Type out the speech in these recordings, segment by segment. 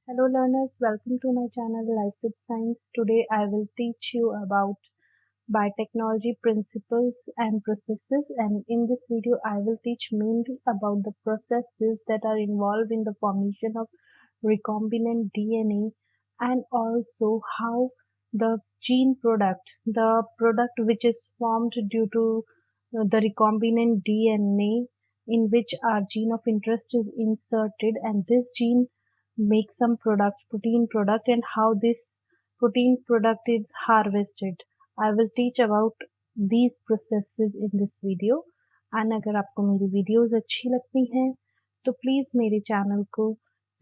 Hello learners, welcome to my channel Life with Science. Today I will teach you about biotechnology principles and processes, and in this video I will teach mainly about the processes that are involved in the formation of recombinant DNA and also how the gene product, the product which is formed due to the recombinant DNA in which our gene of interest is inserted, and this gene makes some product, protein product, and how this protein product is harvested. I will teach about these processes in this video. and अगर आपको मेरी videos अच्छी लगती हैं तो please मेरे channel को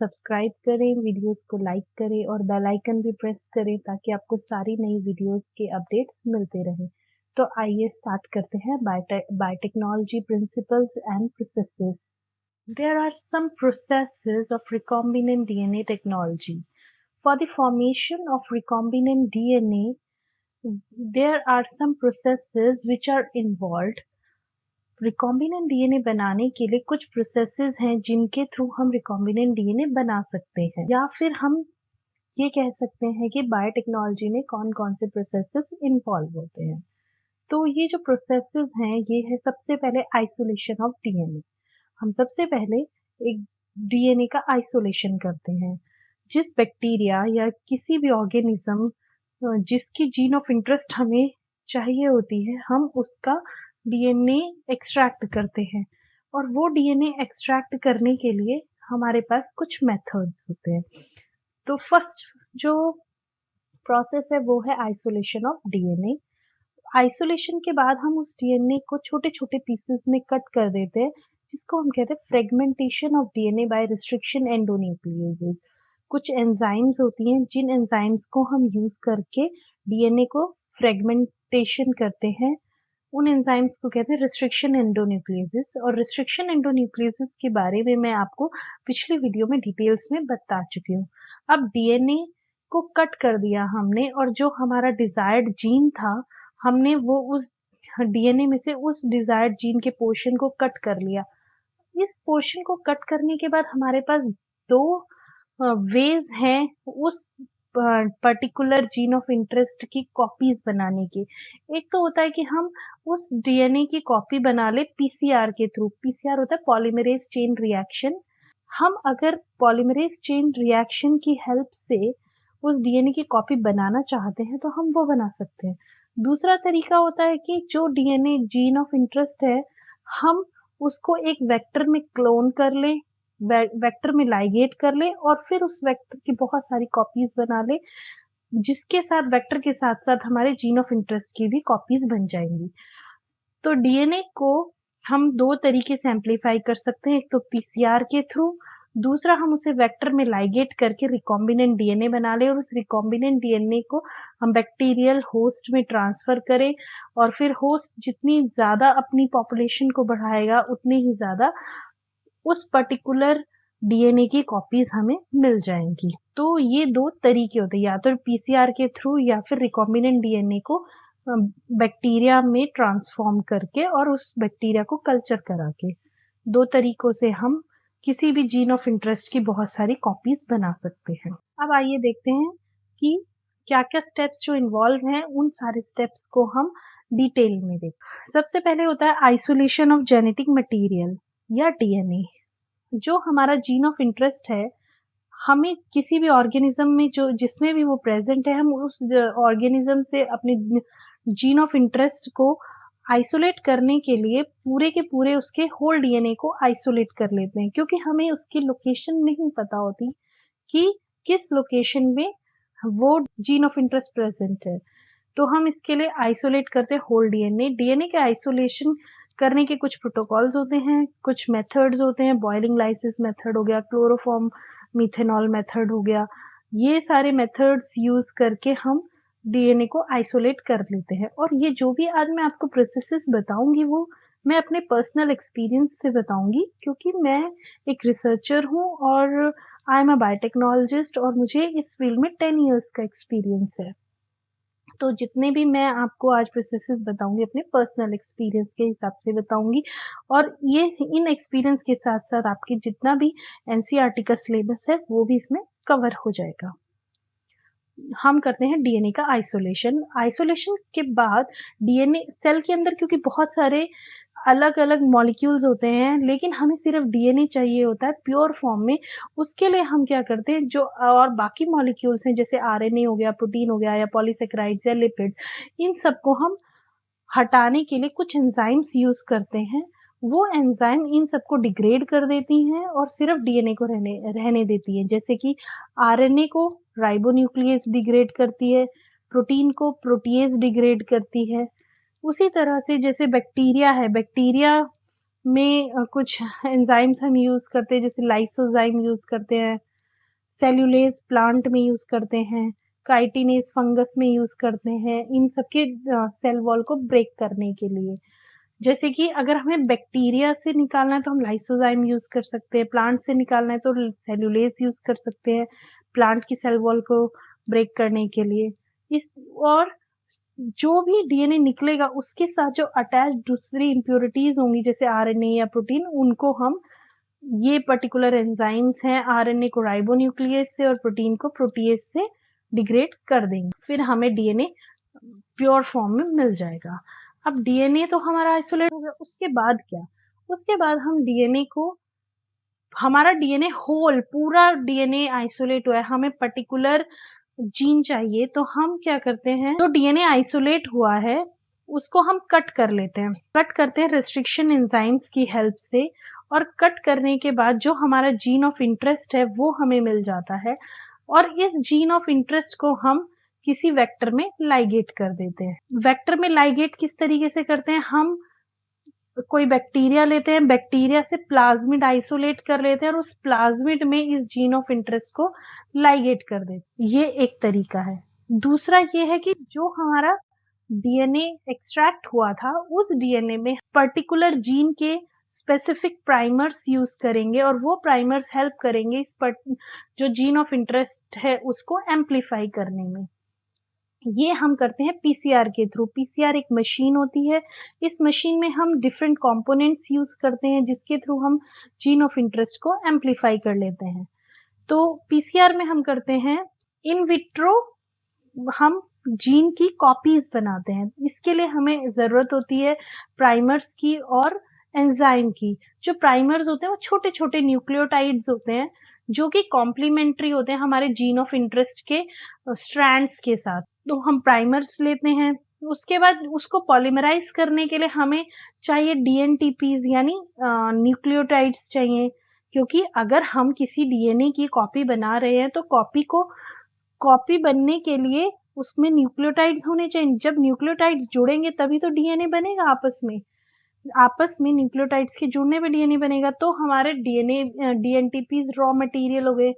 subscribe करें, वीडियोस को लाइक करें और बेल आइकन भी प्रेस करें ताकि आपको सारी नई वीडियोस के अपडेट्स मिलते रहें। तो आइए स्टार्ट करते हैं biotechnology principles and processes. There are some processes of recombinant DNA technology. For the formation of recombinant DNA, there are some processes which are involved. Recombinant DNA बनाने के लिए कुछ प्रोसेसेस हैं जिनके थ्रू हम रिकॉम्बिनेंट डीएनए बना सकते हैं, या फिर हम ये कह सकते हैं कि बायोटेक्नोलॉजी में कौन कौन से प्रोसेसेस इन्वॉल्व होते हैं। तो ये जो प्रोसेसेस हैं ये है सबसे पहले आइसोलेशन ऑफ डीएनए। हम सबसे पहले एक डीएनए का आइसोलेशन करते हैं। जिस बैक्टीरिया या किसी भी ऑर्गेनिज्म जिसकी जीन ऑफ इंटरेस्ट हमें चाहिए होती है, हम उसका डीएनए एक्सट्रैक्ट करते हैं, और वो डीएनए एक्सट्रैक्ट करने के लिए हमारे पास कुछ मेथड्स होते हैं। तो फर्स्ट जो प्रोसेस है वो है आइसोलेशन ऑफ डीएनए। आइसोलेशन के बाद हम उस डीएनए को छोटे छोटे पीसेस में कट कर देते हैं, जिसको हम कहते हैं fragmentation of DNA by restriction endonucleases. कुछ एंजाइम्स होती हैं जिन एंजाइम्स को हम यूज करके डीएनए को फ्रेगमेंटेशन करते हैं, उन एंजाइम्स को कहते हैं रिस्ट्रिक्शन एंडोन्यूक्लियेजेस। और रिस्ट्रिक्शन एंडोन्यूक्लियेजेस के बारे में मैं आपको पिछली वीडियो में डिटेल्स में बता चुकी हूँ। अब डीएनए को कट कर दिया हमने, और जो हमारा डिजायर्ड जीन था हमने वो उस डीएनए में से उस डिजायर्ड जीन के पोर्शन को कट कर लिया। इस पोर्शन को कट करने के बाद हमारे पास दो वेज हैं उस पर्टिकुलर जीन ऑफ इंटरेस्ट की कॉपीज बनाने के। एक तो होता है कि हम उस डीएनए की कॉपी बना ले पीसीआर के थ्रू। पीसीआर होता है पॉलीमरेज चेन रिएक्शन। हम अगर पॉलीमरेज चेन रिएक्शन की हेल्प से उस डीएनए की कॉपी बनाना चाहते हैं तो हम वो बना सकते हैं। दूसरा तरीका होता है कि जो डीएनए जीन ऑफ इंटरेस्ट है हम उसको एक वेक्टर में क्लोन कर ले, वेक्टर में लाइगेट कर ले, और फिर उस वेक्टर की बहुत सारी कॉपीज बना ले, जिसके साथ वेक्टर के साथ साथ हमारे जीन ऑफ इंटरेस्ट की भी कॉपीज बन जाएंगी। तो डीएनए को हम दो तरीके से एम्पलीफाई कर सकते हैं, एक तो पीसीआर के थ्रू, दूसरा हम उसे वेक्टर में लाइगेट करके रिकॉम्बिनेंट डीएनए बना ले, और उस रिकॉम्बिनेंट डीएनए को हम बैक्टीरियल होस्ट में ट्रांसफर करें, और फिर होस्ट जितनी ज्यादा अपनी पॉपुलेशन को बढ़ाएगा उतनी ही ज्यादा उस पर्टिकुलर डीएनए की कॉपीज हमें मिल जाएंगी। तो ये दो तरीके होते हैं, या तो पीसीआर के थ्रू या फिर रिकॉम्बिनेंट डीएनए को बैक्टीरिया में ट्रांसफॉर्म करके और उस बैक्टीरिया को कल्चर करा के। दो तरीकों से हम किसी भी जीन ऑफ इंटरेस्ट की बहुत सारी कॉपीज बना सकते हैं। अब आइए देखते हैं कि क्या क्या स्टेप्स जो इन्वॉल्व हैं, उन सारे स्टेप्स को हम डिटेल में देखें। सबसे पहले होता है आइसोलेशन ऑफ जेनेटिक मटेरियल या डीएनए। जो हमारा जीन ऑफ इंटरेस्ट है, हमें किसी भी ऑर्गेनिज्म में जो जिसमें भी वो प्रेजेंट है, हम उस ऑर्गेनिज्म से अपने जीन ऑफ इंटरेस्ट को आइसोलेट करने के लिए पूरे के पूरे उसके होल डीएनए को आइसोलेट कर लेते हैं, क्योंकि हमें उसकी लोकेशन नहीं पता होती कि किस लोकेशन में वो जीन ऑफ इंटरेस्ट प्रेजेंट है। तो हम इसके लिए आइसोलेट करते हैं होल डीएनए। डीएनए के आइसोलेशन करने के कुछ प्रोटोकॉल्स होते हैं, कुछ मेथड्स होते हैं। बॉइलिंग लाइसिस मेथड हो गया, क्लोरोफॉर्म मिथेनॉल मेथड हो गया। ये सारे मेथड्स यूज करके हम डीएनए को आइसोलेट कर लेते हैं। और ये जो भी आज मैं आपको प्रोसेसेस बताऊंगी वो मैं अपने पर्सनल एक्सपीरियंस से बताऊंगी, क्योंकि मैं एक रिसर्चर हूँ और आई एम अ बायोटेक्नोलॉजिस्ट, और मुझे इस फील्ड में 10 इयर्स का एक्सपीरियंस है। तो जितने भी मैं आपको आज प्रोसेसेस बताऊंगी अपने पर्सनल एक्सपीरियंस के हिसाब से बताऊंगी, और ये इन एक्सपीरियंस के साथ साथ आपके जितना भी एनसीईआरटी का सिलेबस है वो भी इसमें कवर हो जाएगा। हम करते हैं डीएनए का आइसोलेशन। आइसोलेशन के बाद डीएनए सेल के अंदर, क्योंकि बहुत सारे अलग अलग मॉलिक्यूल्स होते हैं, लेकिन हमें सिर्फ डीएनए चाहिए होता है प्योर फॉर्म में। उसके लिए हम क्या करते हैं, जो और बाकी मॉलिक्यूल्स हैं जैसे आरएनए हो गया, प्रोटीन हो गया, या पॉलीसेकेराइड्स या लिपिड, इन सबको हम हटाने के लिए कुछ एंजाइम्स यूज करते हैं। वो एंजाइम इन सबको डिग्रेड कर देती हैं और सिर्फ डीएनए को रहने देती है। जैसे कि आरएनए को राइबोन्यूक्लियस डिग्रेड करती है, प्रोटीन को प्रोटीएज डिग्रेड करती है। उसी तरह से जैसे बैक्टीरिया है, बैक्टीरिया में कुछ एंजाइम्स हम यूज करते हैं, जैसे लाइसोजाइम यूज करते हैं, सेल्यूलेज प्लांट में यूज करते हैं, काइटिनेज फंगस में यूज करते हैं, इन सबके सेल वॉल को ब्रेक करने के लिए। जैसे कि अगर हमें बैक्टीरिया से निकालना है तो हम लाइसोजाइम यूज कर सकते हैं, प्लांट से निकालना है तो सेल्यूलेज यूज कर सकते हैं प्लांट की सेल वॉल को ब्रेक करने के लिए। इस और जो भी डीएनए निकलेगा उसके साथ जो अटैच दूसरी इंप्योरिटीज होंगी जैसे आरएनए या प्रोटीन, उनको हम, ये पर्टिकुलर एंजाइम्स हैं, आरएनए को राइबोन्यूक्लियस से और प्रोटीन को प्रोटीएज से डिग्रेड कर देंगे, फिर हमें डीएनए प्योर फॉर्म में मिल जाएगा। अब डीएनए तो हमारा आइसोलेट हो गया, उसके बाद क्या? उसके बाद हम डीएनए को, हमारा डीएनए होल पूरा डीएनए आइसोलेट हुआ है, हमें पर्टिकुलर जीन चाहिए, तो हम क्या करते हैं, जो डीएनए आइसोलेट हुआ है उसको हम कट कर लेते हैं। कट करते हैं रेस्ट्रिक्शन एंजाइम्स की हेल्प से, और कट करने के बाद जो हमारा जीन ऑफ इंटरेस्ट है वो हमें मिल जाता है, और इस जीन ऑफ इंटरेस्ट को हम किसी वेक्टर में लाइगेट कर देते हैं। वेक्टर में लाइगेट किस तरीके से करते हैं, हम कोई बैक्टीरिया लेते हैं, बैक्टीरिया से प्लाज्मिड आइसोलेट कर लेते हैं और उस प्लाज्मिड में इस जीन ऑफ इंटरेस्ट को लाइगेट कर देते हैं। ये एक तरीका है। दूसरा ये है कि जो हमारा डीएनए एक्सट्रैक्ट हुआ था उस डीएनए में पर्टिकुलर जीन के स्पेसिफिक प्राइमर्स यूज करेंगे, और वो प्राइमर्स हेल्प करेंगे इस जो जीन ऑफ इंटरेस्ट है उसको एम्पलीफाई करने में। ये हम करते हैं पीसीआर के थ्रू। पीसीआर एक मशीन होती है, इस मशीन में हम डिफरेंट कंपोनेंट्स यूज करते हैं जिसके थ्रू हम जीन ऑफ इंटरेस्ट को एम्पलीफाई कर लेते हैं। तो पीसीआर में हम करते हैं इन विट्रो, हम जीन की कॉपीज बनाते हैं। इसके लिए हमें जरूरत होती है प्राइमर्स की और एंजाइम की। जो प्राइमर्स होते हैं वो छोटे छोटे न्यूक्लियोटाइड्स होते हैं जो कि कॉम्प्लीमेंट्री होते हैं हमारे जीन ऑफ इंटरेस्ट के स्ट्रैंड्स के साथ। तो हम प्राइमर्स लेते हैं, उसके बाद उसको पॉलीमराइज करने के लिए हमें चाहिए डीएनटीपीज यानी न्यूक्लियोटाइड्स चाहिए, क्योंकि अगर हम किसी डीएनए की कॉपी बना रहे हैं तो कॉपी बनने के लिए उसमें न्यूक्लियोटाइड्स होने चाहिए। जब न्यूक्लियोटाइड्स जुड़ेंगे तभी तो डीएनए बनेगा। आपस में न्यूक्लियोटाइड्स के जुड़ने पे डीएनए बनेगा। तो हमारे डीएनटीपीज रॉ मटेरियल हो गए।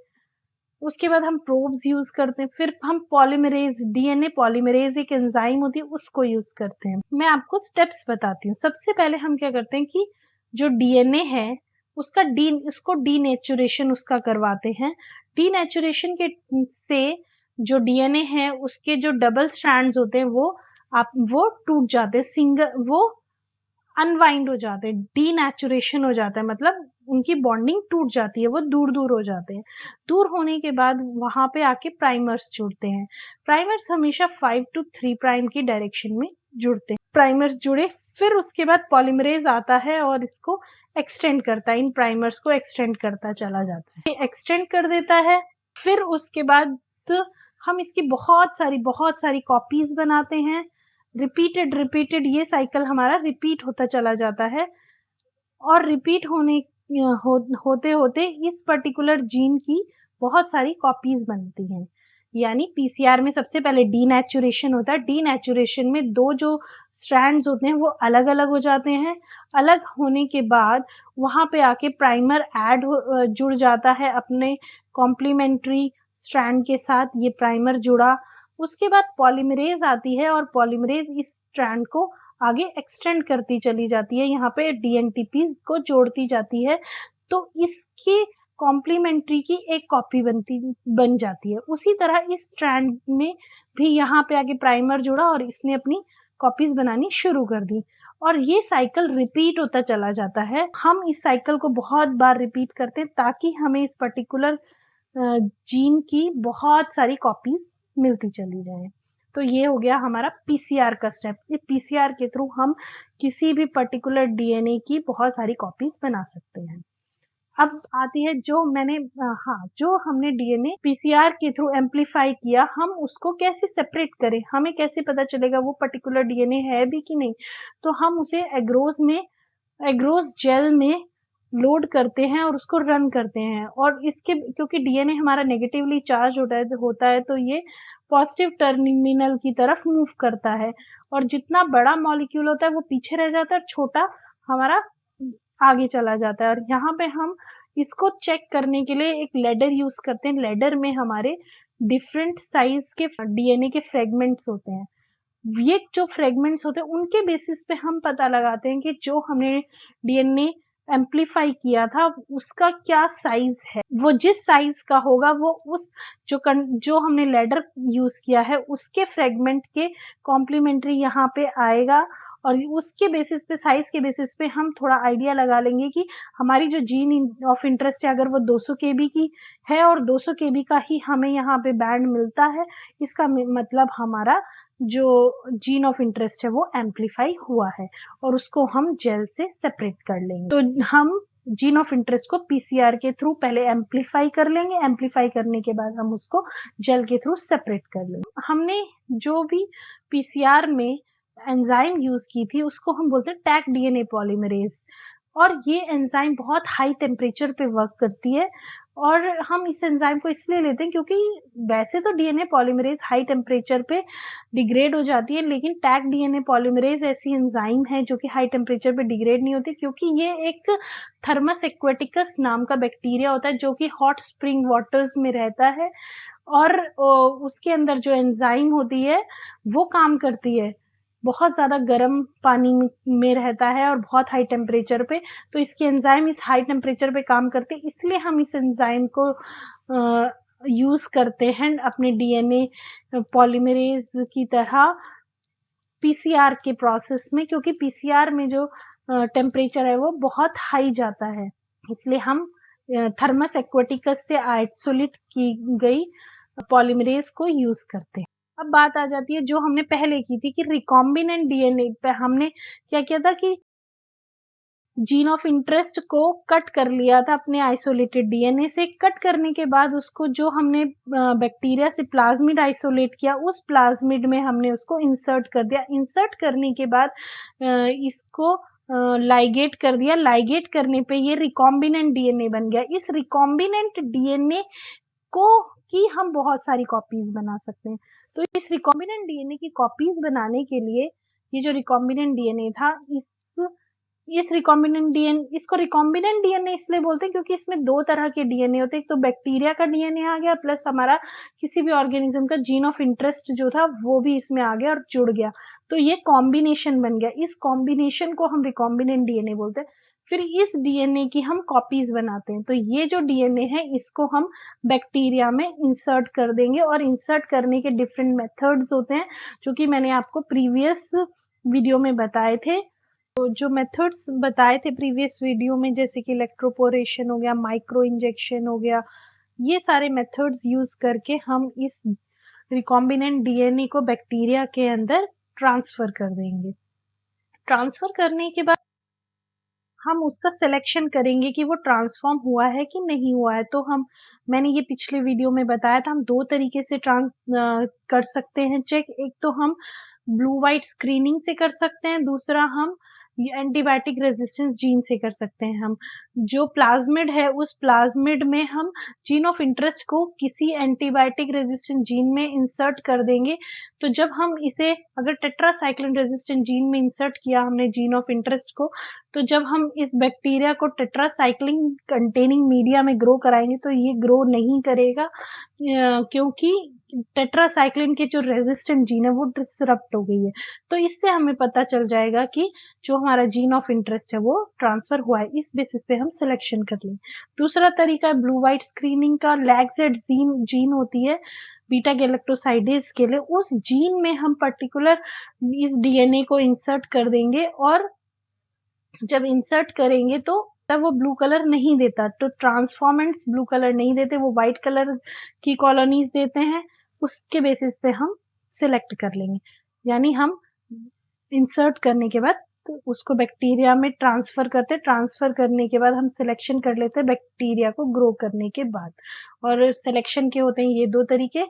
उसके बाद हम प्रोब्स यूज करते हैं, फिर हम पॉलीमरेज, डीएनए पॉलीमरेज एक एंजाइम होती है उसको यूज करते हैं। मैं आपको स्टेप्स बताती हूँ। सबसे पहले हम क्या करते हैं कि जो डीएनए है उसको डीनेचुरेशन उसका करवाते हैं। डीनेचुरेशन के से जो डीएनए है उसके जो डबल स्ट्रैंड्स होते हैं वो टूट जाते हैं, वो अनवाइंड हो जाते हैं, डीनेचुरेशन हो जाता है, मतलब उनकी बॉन्डिंग टूट जाती है, वो दूर दूर हो जाते हैं। दूर होने के बाद वहां पे आके प्राइमर्स जुड़ते हैं। प्राइमर्स हमेशा 5 to 3 प्राइम की डायरेक्शन में जुड़ते हैं। प्राइमर्स जुड़े, फिर उसके बाद पॉलीमरेज आता है और इसको एक्सटेंड करता है, इन प्राइमर्स को एक्सटेंड करता चला जाता है, एक्सटेंड कर देता है। फिर उसके बाद हम इसकी बहुत सारी कॉपीज बनाते हैं। रिपीटेड ये साइकिल हमारा रिपीट होता चला जाता है, और रिपीट होते होते इस पर्टिकुलर जीन की बहुत सारी कॉपीज बनती हैं। यानी पीसीआर में सबसे पहले डीनेचुरेशन होता है। डीनेचुरेशन में दो जो स्ट्रैंड्स होते हैं वो अलग अलग हो जाते हैं। अलग होने के बाद वहां पे आके प्राइमर जुड़ जाता है अपने कॉम्प्लीमेंट्री स्ट्रैंड के साथ। ये प्राइमर जुड़ा, उसके बाद पॉलीमरेज आती है और पॉलीमरेज इस स्ट्रैंड को आगे एक्सटेंड करती चली जाती है, यहाँ पे डीएनटीपीज को जोड़ती जाती है, तो इसकी कॉम्प्लीमेंट्री की एक कॉपी बन जाती है। उसी तरह इस स्ट्रैंड में भी यहाँ पे आगे प्राइमर जुड़ा और इसने अपनी कॉपीज बनानी शुरू कर दी, और ये साइकिल रिपीट होता चला जाता है। हम इस साइकिल को बहुत बार रिपीट करते हैं ताकि हमें इस पर्टिकुलर जीन की बहुत सारी कॉपीज मिलती चली जाए। तो ये हो गया हमारा पीसीआर का स्टेप। इस पीसीआर के थ्रू हम किसी भी पर्टिकुलर डीएनए की बहुत सारी कॉपीज बना सकते हैं। अब आती है जो हमने डीएनए पीसीआर के थ्रू एम्पलीफाई किया, हम उसको कैसे सेपरेट करें, हमें कैसे पता चलेगा वो पर्टिकुलर डीएनए है भी कि नहीं। तो हम उसे एग्रोज जेल में लोड करते हैं और उसको रन करते हैं, और इसके क्योंकि डीएनए हमारा नेगेटिवली चार्ज होता है तो ये पॉजिटिव टर्मिनल की तरफ मूव करता है, और जितना बड़ा मॉलिक्यूल होता है वो पीछे रह जाता है और छोटा हमारा आगे चला जाता है। और यहाँ पे हम इसको चेक करने के लिए एक लेडर यूज करते हैं। लेडर में हमारे डिफरेंट साइज के डीएनए के फ्रेगमेंट्स होते हैं। ये जो फ्रेगमेंट्स होते हैं उनके बेसिस पे हम पता लगाते हैं कि जो हमने डीएनए एम्पलीफाई किया था उसका क्या साइज है। वो जिस साइज का होगा वो उस जो हमने लेडर यूज किया है उसके फ्रेगमेंट के कॉम्प्लीमेंट्री यहाँ पे आएगा, और उसके बेसिस पे, साइज के बेसिस पे हम थोड़ा आइडिया लगा लेंगे कि हमारी जो जीन ऑफ इंटरेस्ट है अगर वो 200 केबी की है और 200 केबी का ही हमें यहाँ पे बैंड मिलता है, इसका मतलब हमारा जो जीन ऑफ इंटरेस्ट है वो एम्पलीफाई हुआ है, और उसको हम जेल से सेपरेट कर लेंगे। तो हम जीन ऑफ इंटरेस्ट को पीसीआर के थ्रू पहले एम्पलीफाई कर लेंगे, एम्पलीफाई करने के बाद हम उसको जेल के थ्रू सेपरेट कर लेंगे। हमने जो भी पीसीआर में एंजाइम यूज की थी उसको हम बोलते हैं टैग डीएनए पॉलीमरेज, और ये एंजाइम बहुत हाई टेम्परेचर पे वर्क करती है। और हम इस एंजाइम को इसलिए लेते हैं क्योंकि वैसे तो डीएनए पॉलीमरेज हाई टेम्परेचर पे डिग्रेड हो जाती है, लेकिन टैग डीएनए पॉलीमरेज ऐसी एंजाइम है जो कि हाई टेम्परेचर पे डिग्रेड नहीं होती, क्योंकि ये एक थर्मस एक्वेटिकस नाम का बैक्टीरिया होता है जो कि हॉट स्प्रिंग वाटर्स में रहता है, और उसके अंदर जो एंजाइम होती है वो काम करती है बहुत ज्यादा गर्म पानी में रहता है और बहुत हाई टेम्परेचर पे। तो इसके एंजाइम इस हाई टेम्परेचर पे काम करते हैं, इसलिए हम इस एंजाइम को यूज करते हैं अपने डीएनए पॉलीमरेज की तरह पीसीआर के प्रोसेस में, क्योंकि पीसीआर में जो टेम्परेचर है वो बहुत हाई जाता है, इसलिए हम थर्मस एक्वेटिकस से आइसोलेट की गई पॉलीमरेज को यूज करते हैं। अब बात आ जाती है जो हमने पहले की थी कि रिकॉम्बिनेंट डीएनए पे हमने क्या किया था कि जीन ऑफ इंटरेस्ट को कट कर लिया था अपने आइसोलेटेड डीएनए से। कट करने के बाद उसको जो हमने बैक्टीरिया से प्लाज्मिड आइसोलेट किया, उस प्लाज्मिड में हमने उसको इंसर्ट कर दिया। इंसर्ट करने के बाद इसको लाइगेट कर दिया। लाइगेट करने पे ये रिकॉम्बिनेंट डीएनए बन गया। इस रिकॉम्बिनेंट डीएनए को की हम बहुत सारी कॉपीज बना सकते हैं। तो इस रिकॉम्बिनेंट डीएनए की कॉपीज बनाने के लिए ये जो रिकॉम्बिनेंट डीएनए था, इसको रिकॉम्बिनेंट डीएनए इसलिए बोलते हैं क्योंकि इसमें दो तरह के डीएनए होते हैं। एक तो बैक्टीरिया का डीएनए आ गया, प्लस हमारा किसी भी ऑर्गेनिज्म का जीन ऑफ इंटरेस्ट जो था वो भी इसमें आ गया और जुड़ गया, तो ये कॉम्बिनेशन बन गया। इस कॉम्बिनेशन को हम रिकॉम्बिनेंट डीएनए बोलते हैं। फिर इस डीएनए की हम कॉपीज बनाते हैं। तो ये जो डीएनए है इसको हम बैक्टीरिया में इंसर्ट कर देंगे, और इंसर्ट करने के डिफरेंट मेथड्स होते हैं जो कि मैंने आपको प्रीवियस वीडियो में बताए थे। तो जो मेथड्स बताए थे प्रीवियस वीडियो में, जैसे कि इलेक्ट्रोपोरेशन हो गया, माइक्रो इंजेक्शन हो गया, ये सारे मेथड्स यूज करके हम इस रिकॉम्बिनेंट डीएनए को बैक्टीरिया के अंदर ट्रांसफर कर देंगे। ट्रांसफर करने के बाद हम उसका सिलेक्शन करेंगे कि वो ट्रांसफॉर्म हुआ है कि नहीं हुआ है। तो मैंने ये पिछले वीडियो में बताया था, हम दो तरीके से कर सकते हैं चेक। एक तो हम ब्लू व्हाइट स्क्रीनिंग से कर सकते हैं, दूसरा हम एंटीबायोटिक रेजिस्टेंस जीन से कर सकते हैं। हम जो प्लाज्मिड है उस प्लाज्मिड में हम जीन ऑफ इंटरेस्ट को किसी एंटीबायोटिक रेजिस्टेंट जीन में इंसर्ट कर देंगे। तो जब हम इसे अगर टेट्रासाइक्लिन रेजिस्टेंट जीन में इंसर्ट किया हमने जीन ऑफ इंटरेस्ट को, तो जब हम इस बैक्टीरिया को टेट्रासाइक्लिन कंटेनिंग मीडिया में ग्रो कराएंगे तो ये ग्रो नहीं करेगा, क्योंकि टेट्रासाइक्लिन के जो रेजिस्टेंट जीन है वो डिसरप्ट हो गई है। तो इससे हमें पता चल जाएगा कि जो हमारा जीन ऑफ इंटरेस्ट है वो ट्रांसफर हुआ है। इस बेसिस पे हम सिलेक्शन कर लें। दूसरा तरीका है ब्लू व्हाइट स्क्रीनिंग का। लैगजेड जीन होती है बीटा गैलेक्टोसाइडेज के लिए, उस जीन में हम पर्टिकुलर इस डीएनए को इंसर्ट कर देंगे, और जब इंसर्ट करेंगे तो वो ब्लू कलर नहीं देता, तो ट्रांसफॉर्मेंट्स ब्लू कलर नहीं देते, वो व्हाइट कलर की कॉलोनीज देते हैं। उसके बेसिस पे हम सिलेक्ट कर लेंगे, यानी हम इंसर्ट करने के बाद तो उसको बैक्टीरिया में ट्रांसफर करने के बाद हम सिलेक्शन कर लेते हैं बैक्टीरिया को ग्रो करने के बाद। और सिलेक्शन के होते हैं ये दो तरीके।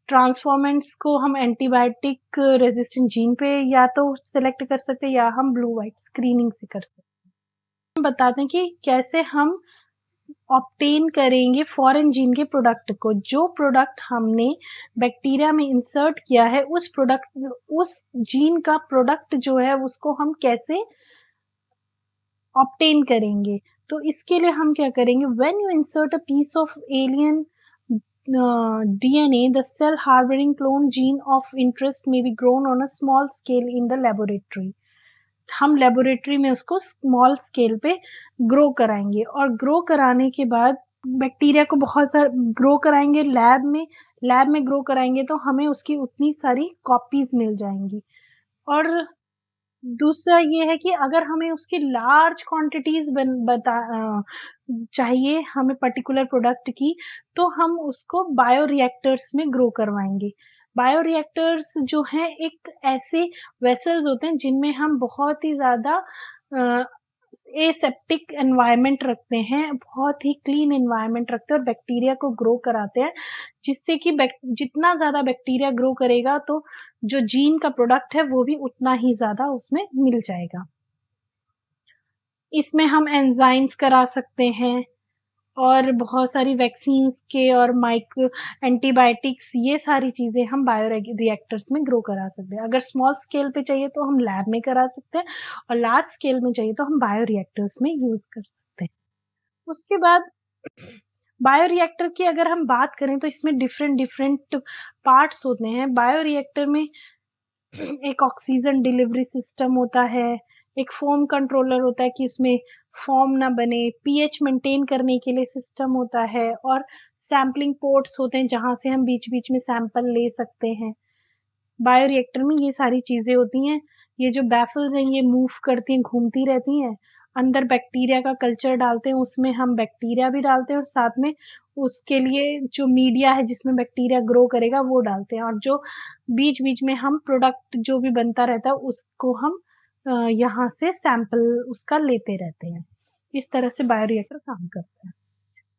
ट्रांसफॉर्मेंट्स को हम एंटीबायोटिक रेजिस्टेंट जीन पे या तो सिलेक्ट कर सकते हैं या हम ब्लू व्हाइट स्क्रीनिंग से कर सकते हैं। हम बताते हैं कि कैसे हम ऑब्टेन करेंगे फॉरेन जीन के प्रोडक्ट को। जो प्रोडक्ट हमने बैक्टीरिया में इंसर्ट किया है उस जीन का प्रोडक्ट जो है उसको हम कैसे ऑब्टेन करेंगे। तो इसके लिए हम क्या करेंगे, when you insert a piece of alien DNA, the cell harboring clone gene of interest may be grown on a small scale in the laboratory. हम लेबोरेटरी में उसको स्मॉल स्केल पे ग्रो कराएंगे और ग्रो कराने के बाद बैक्टीरिया को बहुत सारा ग्रो कराएंगे लैब में ग्रो कराएंगे तो हमें उसकी उतनी सारी कॉपीज मिल जाएंगी। और दूसरा ये है कि अगर हमें उसकी लार्ज क्वांटिटीज चाहिए हमें पर्टिकुलर प्रोडक्ट की, तो हम उसको बायोरिएक्टर्स में ग्रो करवाएंगे। बायोरिएक्टर्स जो हैं एक ऐसे वेसल्स होते हैं जिनमें हम बहुत ही ज़्यादा एसेप्टिक एनवायरनमेंट रखते हैं, बहुत ही क्लीन एनवायरनमेंट रखते हैं और बैक्टीरिया को ग्रो कराते हैं, जिससे कि जितना ज़्यादा बैक्टीरिया ग्रो करेगा तो जो जीन का प्रोडक्ट है वो भी उतना ही ज़्यादा उसमें मिल जाएगा। इसमें हम एंजाइम्स करा सकते हैं और बहुत सारी वैक्सीन्स के और एंटीबायोटिक्स, ये सारी चीज़ें हम बायोरिएक्टर्स में ग्रो करा सकते हैं। अगर स्मॉल स्केल पे चाहिए तो हम लैब में करा सकते हैं और लार्ज स्केल में चाहिए तो हम बायोरिएक्टर्स में यूज़ कर सकते हैं। उसके बाद बायोरिएक्टर की अगर हम बात करें तो इसमें डिफरेंट पार्ट्स होते हैं। बायोरिएक्टर में एक ऑक्सीजन डिलीवरी सिस्टम होता है, एक फोम कंट्रोलर होता है कि उसमें फोम ना बने, पीएच मेंटेन करने के लिए सिस्टम होता है और सैम्पलिंग पोर्ट्स होते हैं जहां से हम बीच बीच में सैंपल ले सकते हैं। बायोरिएक्टर में ये सारी चीजें होती हैं। ये जो बैफल्स हैं ये मूव करती हैं, घूमती रहती हैं। अंदर बैक्टीरिया का कल्चर डालते हैं, उसमें हम बैक्टीरिया भी डालते हैं और साथ में उसके लिए जो मीडिया है जिसमें बैक्टीरिया ग्रो करेगा वो डालते हैं। और जो बीच बीच में हम प्रोडक्ट जो भी बनता रहता है उसको हम यहाँ से सैंपल उसका लेते रहते हैं। इस तरह से बायोरिएक्टर काम करता है।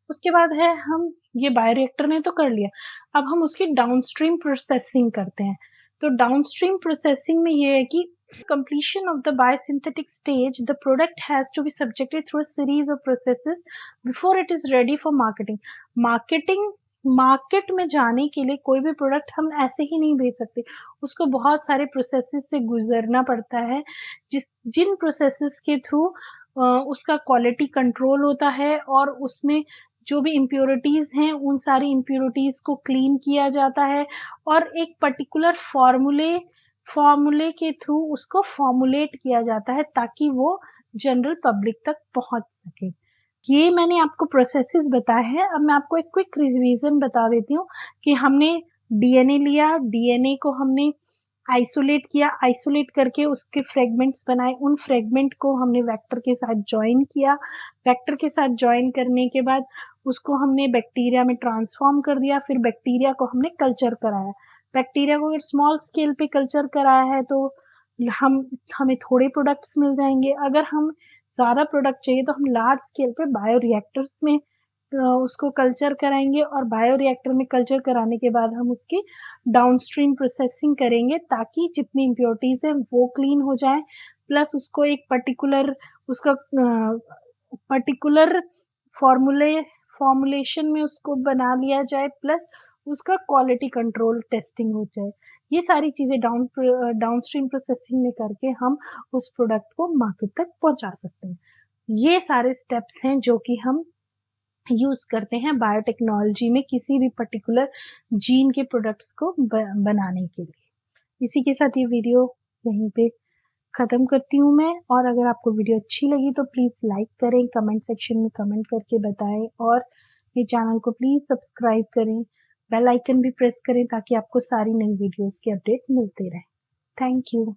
उसके बाद है हम ये बायोरिएक्टर ने तो कर लिया, अब हम उसकी डाउनस्ट्रीम प्रोसेसिंग करते हैं। तो डाउनस्ट्रीम प्रोसेसिंग में ये है कि completion of the biosynthetic stage, the product has to be subjected through a series of processes before it is ready for marketing. Market में जाने के लिए कोई भी प्रोडक्ट हम ऐसे ही नहीं बेच सकते, उसको बहुत सारे प्रोसेसेस से गुजरना पड़ता है, जिन प्रोसेसेस के थ्रू उसका क्वालिटी कंट्रोल होता है और उसमें जो भी इम्प्योरिटीज हैं उन सारी इम्प्योरिटीज को क्लीन किया जाता है और एक पर्टिकुलर फॉर्मूले के थ्रू उसको फॉर्मुलेट किया जाता है ताकि वो जनरल पब्लिक तक पहुंच सके। ये मैंने आपको प्रोसेसेस बताए हैं। अब मैं आपको एक क्विक रिवीजन बता देती हूँ कि हमने डीएनए लिया, डीएनए को हमने आइसोलेट किया, आइसोलेट करके उसके फ्रेगमेंट्स बनाए, उन फ्रेगमेंट को हमने वेक्टर के साथ ज्वाइन किया, वेक्टर के साथ ज्वाइन करने के बाद उसको हमने बैक्टीरिया में ट्रांसफॉर्म कर दिया, फिर बैक्टीरिया को हमने कल्चर कराया। बैक्टीरिया को अगर स्मॉल स्केल पे कल्चर कराया है तो हमें थोड़े प्रोडक्ट्स मिल जाएंगे, अगर हम ज़्यादा प्रोडक्ट चाहिए तो हम लार्ज स्केल पे बायोरिएक्टर्स में उसको कल्चर कराएंगे और बायोरिएक्टर में कल्चर कराने के बाद हम उसकी डाउनस्ट्रीम प्रोसेसिंग करेंगे ताकि जितनी इम्प्योरिटीज है वो क्लीन हो जाए, प्लस उसको एक पर्टिकुलर फॉर्मुलेशन में उसको बना लिया जाए, प्लस उसका क्वालिटी कंट्रोल टेस्टिंग हो जाए। ये सारी चीजें डाउनस्ट्रीम प्रोसेसिंग में करके हम उस प्रोडक्ट को मार्केट तक पहुंचा सकते हैं। ये सारे स्टेप्स हैं जो कि हम यूज करते हैं बायोटेक्नोलॉजी में किसी भी पर्टिकुलर जीन के प्रोडक्ट्स को बनाने के लिए। इसी के साथ ये वीडियो यहीं पे खत्म करती हूँ मैं, और अगर आपको वीडियो अच्छी लगी तो प्लीज लाइक करें, कमेंट सेक्शन में कमेंट करके बताएं और ये चैनल को प्लीज सब्सक्राइब करें, बेल आइकन भी प्रेस करें ताकि आपको सारी नई वीडियोस के अपडेट मिलते रहे। Thank you.